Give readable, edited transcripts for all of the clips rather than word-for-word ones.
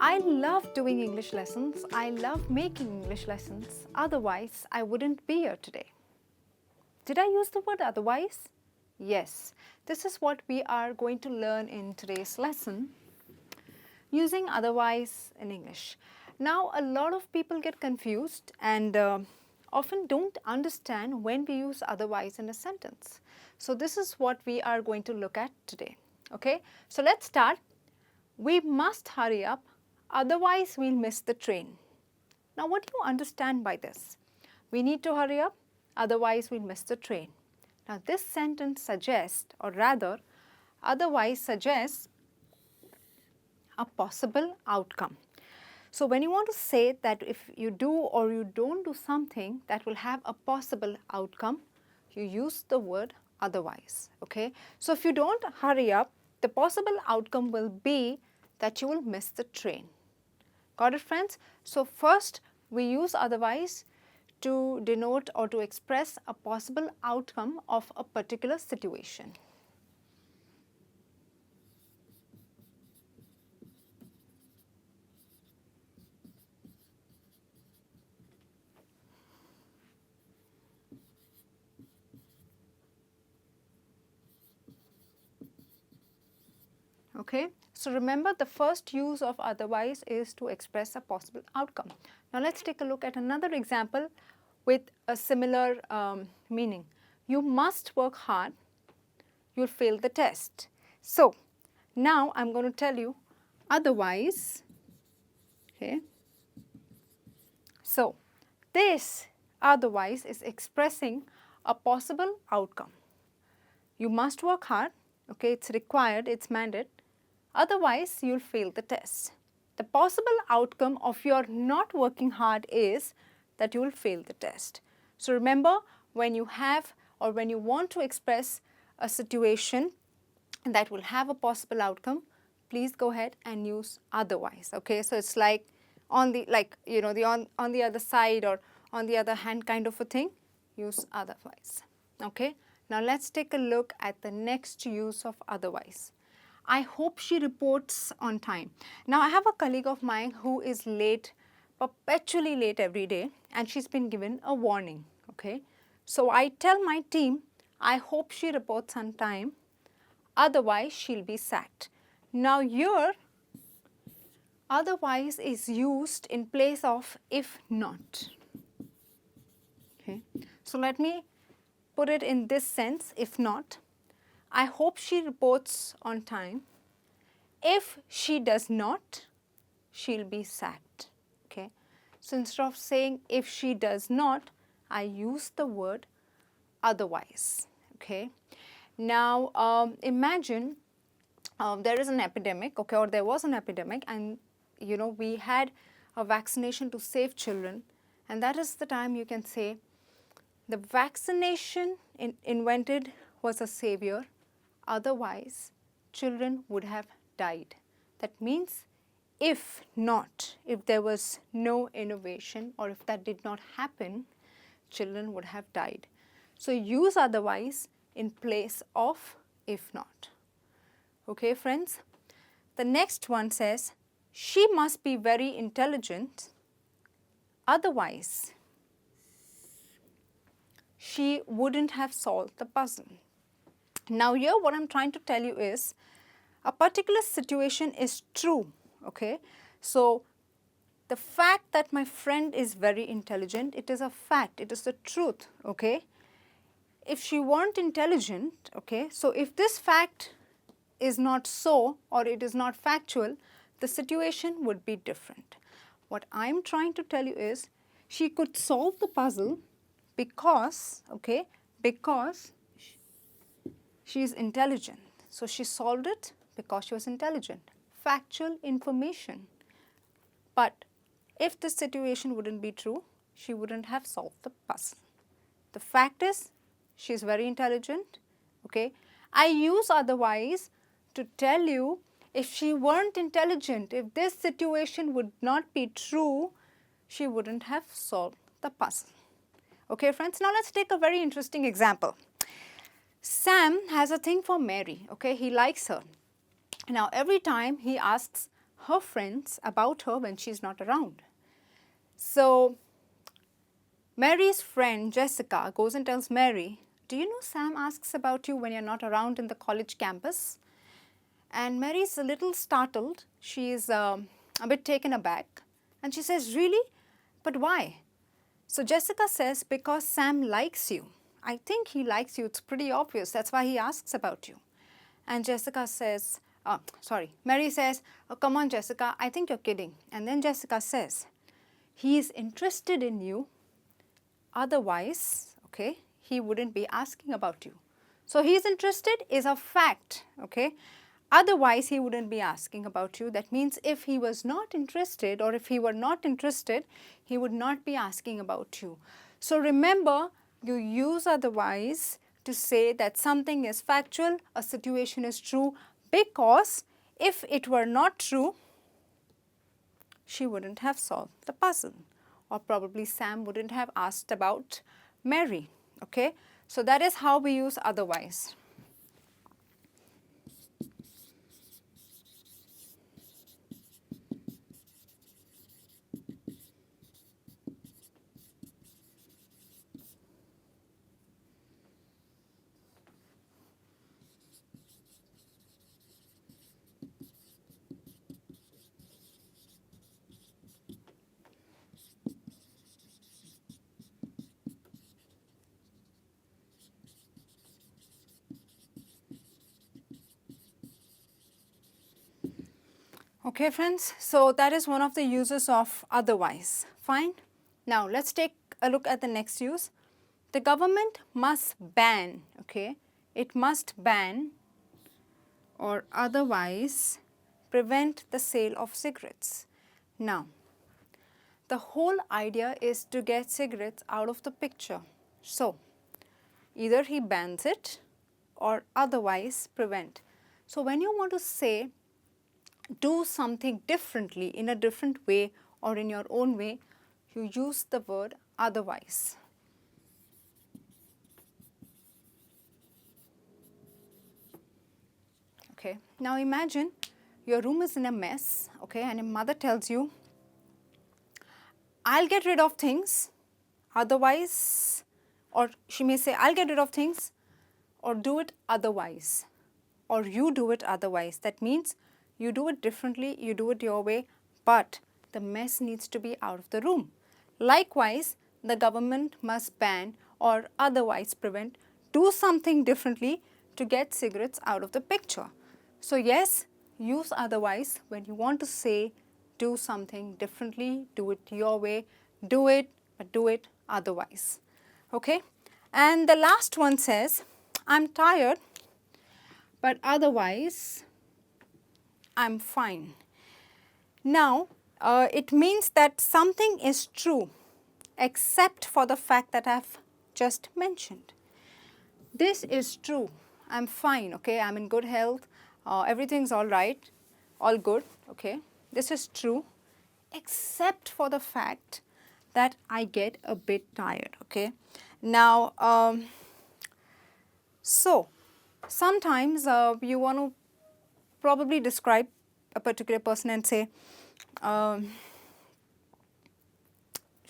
I love doing English lessons. I love making English lessons. Otherwise, I wouldn't be here today. Did I use the word otherwise? Yes. This is what we are going to learn in today's lesson, using otherwise in English. Now, a lot of people get confused and often don't understand when we use otherwise in a sentence. So, this is what we are going to look at today. Okay? So, let's start. We must hurry up, otherwise we'll miss the train. Now, what do you understand by this? We need to hurry up, otherwise we'll miss the train. Now, this sentence suggests, or rather, otherwise suggests a possible outcome. So, when you want to say that if you do or you don't do something that will have a possible outcome, you use the word otherwise. Okay? So, if you don't hurry up, the possible outcome will be that you will miss the train. Got it, friends? So, first we use otherwise to denote or to express a possible outcome of a particular situation. Okay? So, remember, the first use of otherwise is to express a possible outcome. Now, let's take a look at another example with a similar meaning. You must work hard, you'll fail the test. So, now I'm going to tell you otherwise. Okay? So, this otherwise is expressing a possible outcome. You must work hard, okay, it's required, it's mandated. Otherwise, you'll fail the test. The possible outcome of your not working hard is that you will fail the test. So, remember, when you have or when you want to express a situation that will have a possible outcome, please go ahead and use otherwise. Okay, so it's like on the on the other side or on the other hand kind of a thing. Use otherwise. Okay. Now let's take a look at the next use of otherwise. I hope she reports on time. Now, I have a colleague of mine who is late, perpetually late every day, and she's been given a warning. Okay. So, I tell my team, I hope she reports on time, otherwise she'll be sacked. Now, here, otherwise is used in place of if not. Okay. So, let me put it in this sense, if not. I hope she reports on time. If she does not, she'll be sacked. Okay. So, instead of saying if she does not, I use the word otherwise. Okay. Now, imagine there is an epidemic, okay, or there was an epidemic, and we had a vaccination to save children, and that is the time you can say the vaccination invented was a savior. Otherwise, children would have died. That means if not, if there was no innovation or if that did not happen, children would have died. So, use otherwise in place of if not. Okay, friends? The next one says, she must be very intelligent, otherwise she wouldn't have solved the puzzle. Now, here what I am trying to tell you is a particular situation is true. Okay. So, the fact that my friend is very intelligent, it is a fact, it is the truth. Okay. If she weren't intelligent, okay, so if this fact is not so or it is not factual, the situation would be different. What I am trying to tell you is she could solve the puzzle because, okay, because she is intelligent. So, she solved it because she was intelligent. Factual information. But if this situation wouldn't be true, she wouldn't have solved the puzzle. The fact is, she is very intelligent. Okay. I use otherwise to tell you if she weren't intelligent, if this situation would not be true, she wouldn't have solved the puzzle. Okay, friends. Now, let's take a very interesting example. Sam has a thing for Mary, okay, he likes her. Now, every time he asks her friends about her when she's not around. So Mary's friend Jessica goes and tells Mary, do you know Sam asks about you when you're not around in the college campus? And Mary's a little startled. She's a bit taken aback. And she says, really? But why? So Jessica says, because Sam likes you. I think he likes you. It's pretty obvious. That's why he asks about you. And Jessica says, Mary says, oh, come on, Jessica, I think you're kidding. And then Jessica says, he is interested in you. Otherwise, okay, he wouldn't be asking about you. So he's interested is a fact, okay. Otherwise, he wouldn't be asking about you. That means if he was not interested or if he were not interested, he would not be asking about you. So remember, you use otherwise to say that something is factual, a situation is true, because if it were not true, she wouldn't have solved the puzzle, or probably Sam wouldn't have asked about Mary, okay. So that is how we use otherwise. Okay friends, so that is one of the uses of otherwise. Fine. Now let's take a look at the next use. The government must ban, okay, it must ban or otherwise prevent the sale of cigarettes. Now, the whole idea is to get cigarettes out of the picture. So, either he bans it or otherwise prevent. So, when you want to say do something differently in a different way or in your own way, you use the word otherwise. Okay. Now imagine your room is in a mess, okay, and your mother tells you, I'll get rid of things, otherwise, or she may say, I'll get rid of things, or do it otherwise, or you do it otherwise. That means you do it differently, you do it your way, but the mess needs to be out of the room. Likewise, the government must ban or otherwise prevent, do something differently to get cigarettes out of the picture. So yes, use otherwise when you want to say do something differently, do it your way, do it, but do it otherwise. Okay? And the last one says, I'm tired, but otherwise I'm fine. Now, it means that something is true except for the fact that I've just mentioned. This is true. I'm fine, okay? I'm in good health. Everything's all right, all good, okay? This is true except for the fact that I get a bit tired, okay? Now, so sometimes you want to probably describe a particular person and say,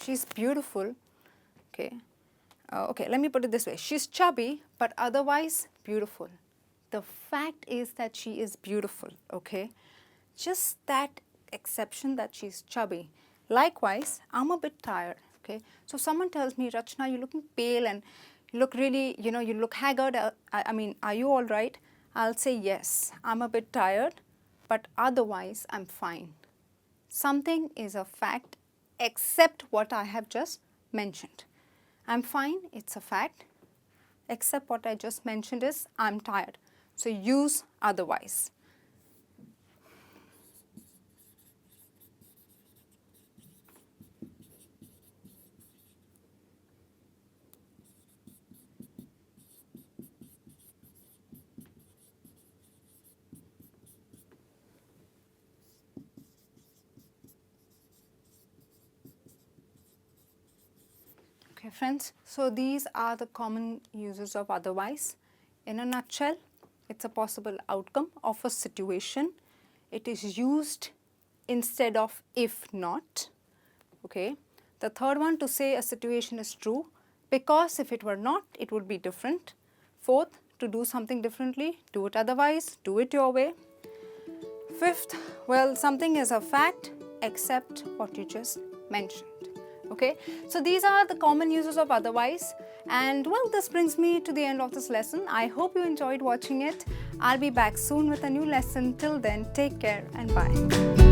she's beautiful, okay? Okay, let me put it this way. She's chubby, but otherwise beautiful. The fact is that she is beautiful, okay? Just that exception that she's chubby. Likewise, I'm a bit tired, okay? So someone tells me, Rachna, you're looking pale and you look really, you know, you look haggard. I mean, are you all right? I'll say, yes, I'm a bit tired, but otherwise I'm fine. Something is a fact except what I have just mentioned. I'm fine, it's a fact, except what I just mentioned is I'm tired. So use otherwise. Okay friends, so these are the common uses of otherwise. In a nutshell, it's a possible outcome of a situation. It is used instead of if not. Okay. The third one, to say a situation is true because if it were not, it would be different. Fourth, to do something differently, do it otherwise, do it your way. Fifth, well, something is a fact except what you just mentioned. Okay, so these are the common uses of otherwise, and well, this brings me to the end of this lesson. I hope you enjoyed watching it. I'll be back soon with a new lesson. Till then, take care and bye.